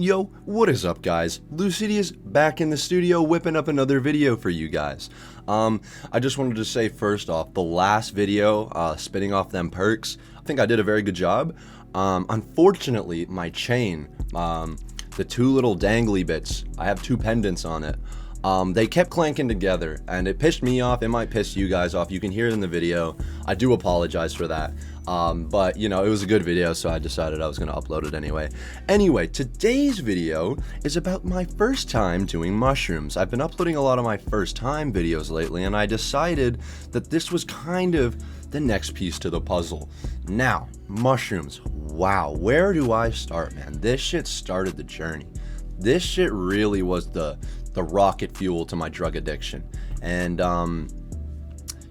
Yo, what is up guys? Lucidius back in the studio whipping up another video for you guys. I just wanted to say first off, the last video, spinning off them perks, I think I did a very good job. Unfortunately, my chain, the two little dangly bits, I have two pendants on it. They kept clanking together and it pissed me off. It might piss you guys off. You can hear it in the video. I do apologize for that. But you know, it was a good video, so I decided I was going to upload it anyway. Anyway, today's video is about my first time doing mushrooms. I've been uploading a lot of my first time videos lately, and I decided that this was kind of the next piece to the puzzle. Now, mushrooms. Wow, where do I start, man? This shit started the journey. This shit really was the rocket fuel to my drug addiction. And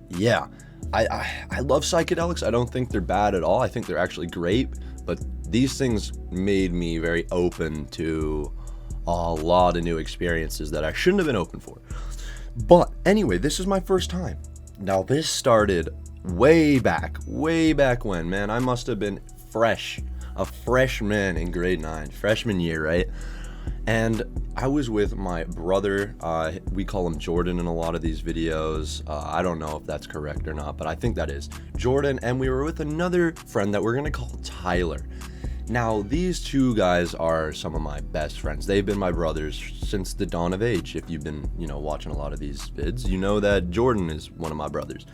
yeah, I love psychedelics. I don't think they're bad at all. I think they're actually great, but these things made me very open to a lot of new experiences that I shouldn't have been open for. But anyway, this is my first time. Now this started way back when, man. I must have been a freshman in grade 9, freshman year, right? And I was with my brother, we call him Jordan in a lot of these videos. I don't know if that's correct or not, but I think that is Jordan. And we were with another friend that we're gonna call Tyler. Now, these two guys are some of my best friends. They've been my brothers since the dawn of age. If you've been, watching a lot of these vids, you know that Jordan is one of my brothers.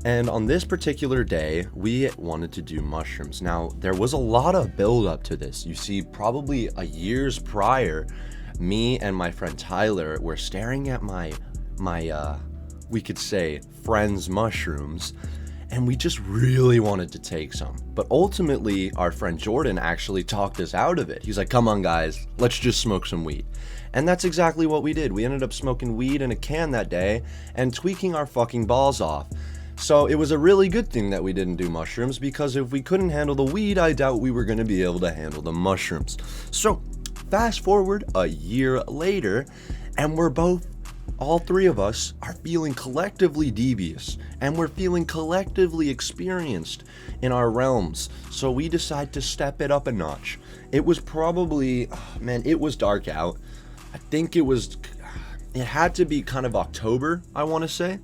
And on this particular day, we wanted to do mushrooms. Now, there was a lot of build up to this. You see, probably a years prior, me and my friend Tyler were staring at my we could say, friend's mushrooms, and we just really wanted to take some. But ultimately, our friend Jordan actually talked us out of it. He's like, come on guys, let's just smoke some weed. And that's exactly what we did. We ended up smoking weed in a can that day and tweaking our fucking balls off. So it was a really good thing that we didn't do mushrooms, because if we couldn't handle the weed, I doubt we were going to be able to handle the mushrooms. So fast forward a year later, and all three of us are feeling collectively devious, and we're feeling collectively experienced in our realms. So we decide to step it up a notch. It was probably, it was dark out. I think it had to be kind of October, I want to say.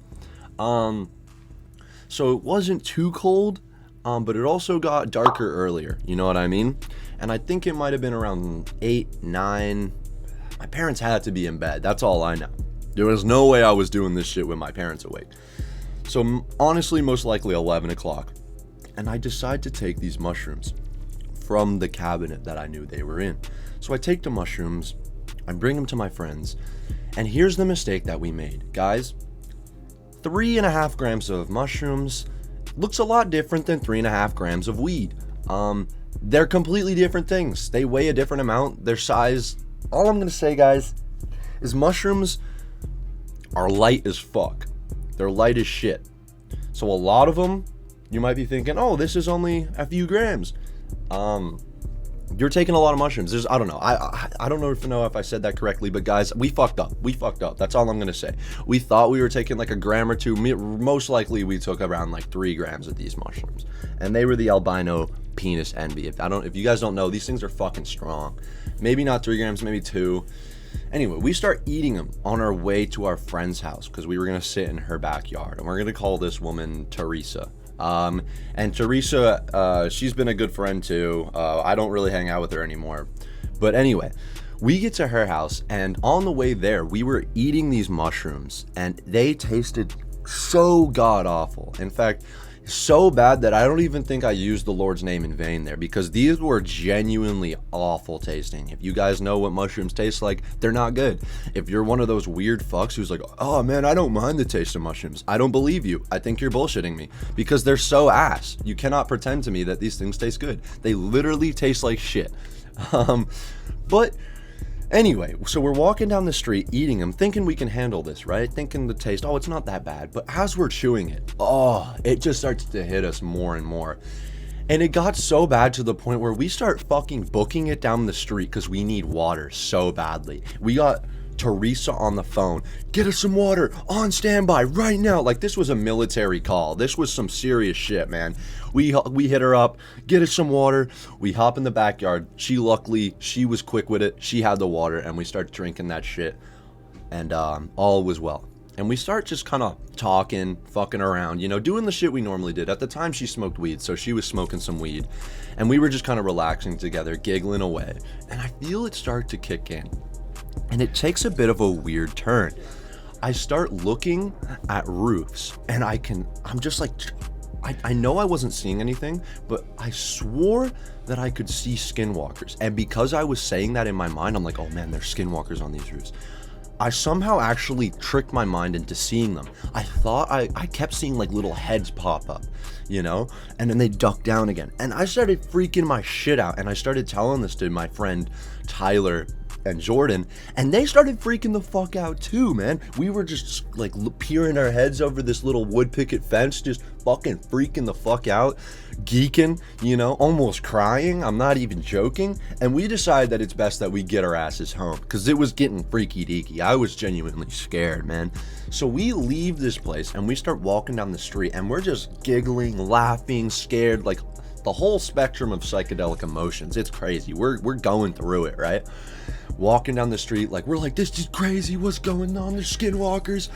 So it wasn't too cold, but it also got darker earlier, you know what I mean? And I think it might have been around 8, 9. My parents had to be in bed, that's all I know. There was no way I was doing this shit with my parents awake. So honestly, most likely 11 o'clock. And I decide to take these mushrooms from the cabinet that I knew they were in. So I take the mushrooms, I bring them to my friends, and here's the mistake that we made. Guys, 3.5 grams of mushrooms looks a lot different than 3.5 grams of weed. They're completely different things. They weigh a different amount, their size. All I'm gonna say, guys, is mushrooms are light as fuck. They're light as shit. So a lot of them, you might be thinking, oh, this is only a few grams. You're taking a lot of mushrooms. I don't know. I don't know if I said that correctly, but guys, we fucked up. That's all I'm gonna say. We thought we were taking like a gram or two. Most likely we took around like 3 grams of these mushrooms, and they were the albino penis envy. If you guys don't know, these things are fucking strong. Maybe not 3 grams, maybe 2. Anyway, we start eating them on our way to our friend's house, because we were gonna sit in her backyard, and we're gonna call this woman Teresa. And Teresa, she's been a good friend too. I don't really hang out with her anymore. But anyway, we get to her house, and on the way there, we were eating these mushrooms, and they tasted so god awful. In fact, so bad that I don't even think I used the Lord's name in vain there, because these were genuinely awful tasting. If you guys know what mushrooms taste like, they're not good. If you're one of those weird fucks who's like, oh man, I don't mind the taste of mushrooms, I don't believe you. I think you're bullshitting me, because they're so ass. You cannot pretend to me that these things taste good. They literally taste like shit. But anyway, so we're walking down the street eating them, thinking we can handle this, right? Thinking the taste, oh, it's not that bad. But as we're chewing it, it just starts to hit us more and more. And it got so bad to the point where we start fucking booking it down the street because we need water so badly. We got Teresa on the phone, get us some water, on standby right now. Like, this was a military call. This was some serious shit, man. We hit her up, get us some water. We hop in the backyard. She was quick with it. She had the water, and we start drinking that shit, and all was well. And we start just kind of talking, fucking around, doing the shit we normally did. At the time, she smoked weed, so she was smoking some weed. And we were just kind of relaxing together, giggling away. And I feel it start to kick in. And it takes a bit of a weird turn. I start looking at roofs, and I'm just like, I know I wasn't seeing anything, but I swore that I could see skinwalkers. And because I was saying that in my mind, I'm like, oh man, there's skinwalkers on these roofs. I somehow actually tricked my mind into seeing them. I thought I kept seeing like little heads pop up, and then they duck down again. And I started freaking my shit out, and I started telling this to my friend Tyler and Jordan, and they started freaking the fuck out too, man. We were just like peering our heads over this little wood picket fence, just fucking freaking the fuck out, geeking, almost crying. I'm not even joking. And we decided that it's best that we get our asses home, because it was getting freaky deaky. I was genuinely scared, man. So we leave this place and we start walking down the street, and we're just giggling, laughing, scared, like the whole spectrum of psychedelic emotions. It's crazy. We're going through it, right? Walking down the street, like, we're like, this is crazy, what's going on, there's skinwalkers.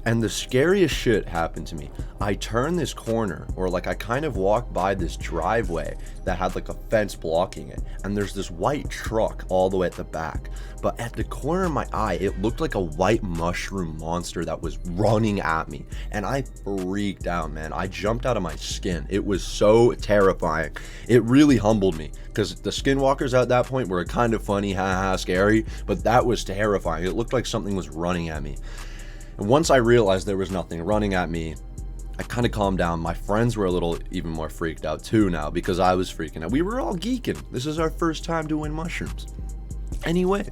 And the scariest shit happened to me. I turned this corner, or like I kind of walked by this driveway that had like a fence blocking it, and there's this white truck all the way at the back. But at the corner of my eye, it looked like a white mushroom monster that was running at me, and I freaked out, man. I jumped out of my skin. It was so terrifying. It really humbled me, because the skinwalkers at that point were kind of funny, haha, scary, but that was terrifying. It looked like something was running at me. And once I realized there was nothing running at me, I kind of calmed down. My friends were a little even more freaked out too now, because I was freaking out. We were all geeking. This is our first time doing mushrooms. Anyway,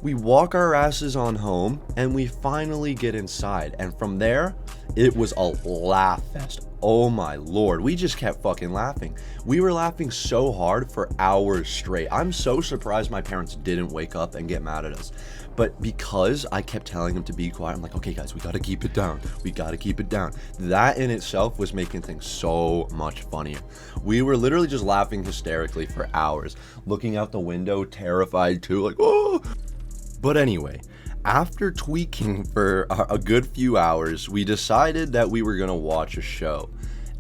we walk our asses on home, and we finally get inside. And from there, it was a laugh fest. Oh my lord, we just kept fucking laughing. We were laughing so hard for hours straight. I'm so surprised my parents didn't wake up and get mad at us. But because I kept telling them to be quiet, I'm like, okay guys, we gotta keep it down. We gotta keep it down. That in itself was making things so much funnier. We were literally just laughing hysterically for hours, looking out the window, terrified too, like, oh. But anyway, after tweaking for a good few hours, we decided that we were gonna watch a show.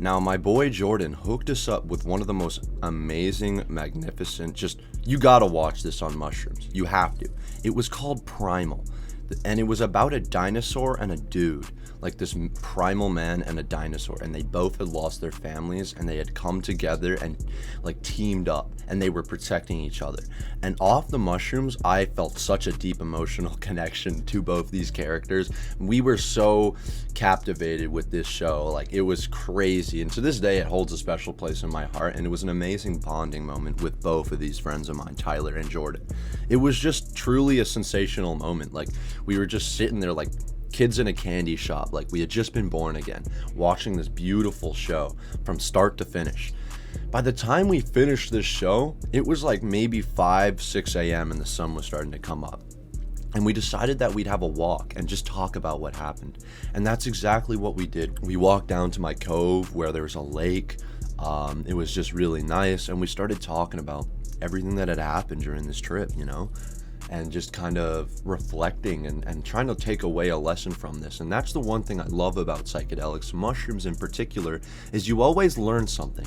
Now, my boy Jordan hooked us up with one of the most amazing, magnificent, you gotta watch this on mushrooms. You have to. It was called Primal, and it was about a dinosaur and a dude, like this primal man and a dinosaur, and they both had lost their families, and they had come together and like teamed up, and they were protecting each other. And off the mushrooms, I felt such a deep emotional connection to both these characters. We were so captivated with this show, like it was crazy, and to this day it holds a special place in my heart. And it was an amazing bonding moment with both of these friends of mine, Tyler and Jordan. It was just truly a sensational moment. Like, we were just sitting there like kids in a candy shop, like we had just been born again, watching this beautiful show from start to finish. By the time we finished this show, it was like maybe 5-6 a.m. and the sun was starting to come up. And we decided that we'd have a walk and just talk about what happened. And that's exactly what we did. We walked down to my cove where there was a lake. It was just really nice. And we started talking about everything that had happened during this trip, and just kind of reflecting and trying to take away a lesson from this. And that's the one thing I love about psychedelics, mushrooms in particular, is you always learn something.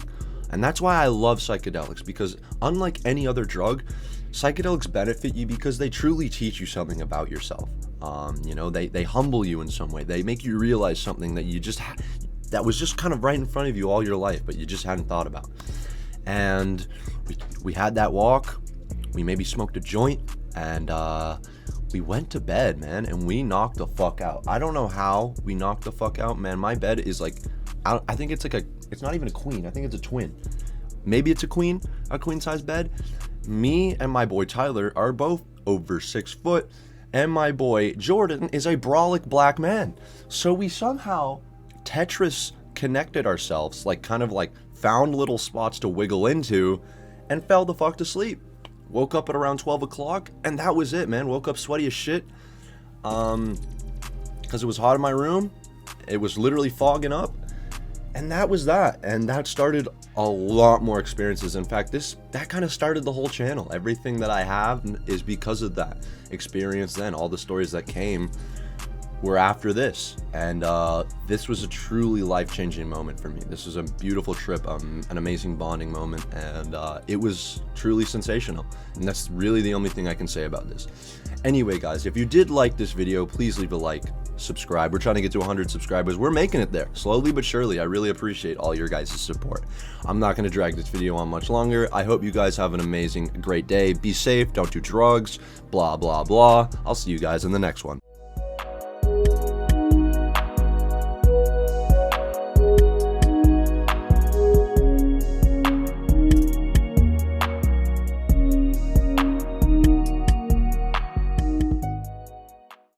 And that's why I love psychedelics, because unlike any other drug, psychedelics benefit you because they truly teach you something about yourself. They humble you in some way. They make you realize something that that was just kind of right in front of you all your life, but you just hadn't thought about. And we had that walk. We maybe smoked a joint, and we went to bed, man, and we knocked the fuck out. I don't know how we knocked the fuck out, man. My bed is like, I think it's like it's not even a queen. I think it's a twin. Maybe it's a queen size bed. Me and my boy Tyler are both over 6 foot, and my boy Jordan is a brolic black man. So we somehow Tetris connected ourselves, like kind of like found little spots to wiggle into, and fell the fuck to sleep. woke up at around 12 o'clock, and that was it, man. Woke up sweaty as shit, because it was hot in my room. It was literally fogging up, and that was that. And that started a lot more experiences. In fact, that kind of started the whole channel. Everything that I have is because of that experience. Then all the stories that came were after this, and this was a truly life-changing moment for me. This was a beautiful trip, an amazing bonding moment, and it was truly sensational. And that's really the only thing I can say about this. Anyway, guys, if you did like this video, please leave a like, subscribe. We're trying to get to 100 subscribers. We're making it there, slowly but surely. I really appreciate all your guys' support. I'm not going to drag this video on much longer. I hope you guys have an amazing, great day. Be safe, don't do drugs, blah, blah, blah. I'll see you guys in the next one.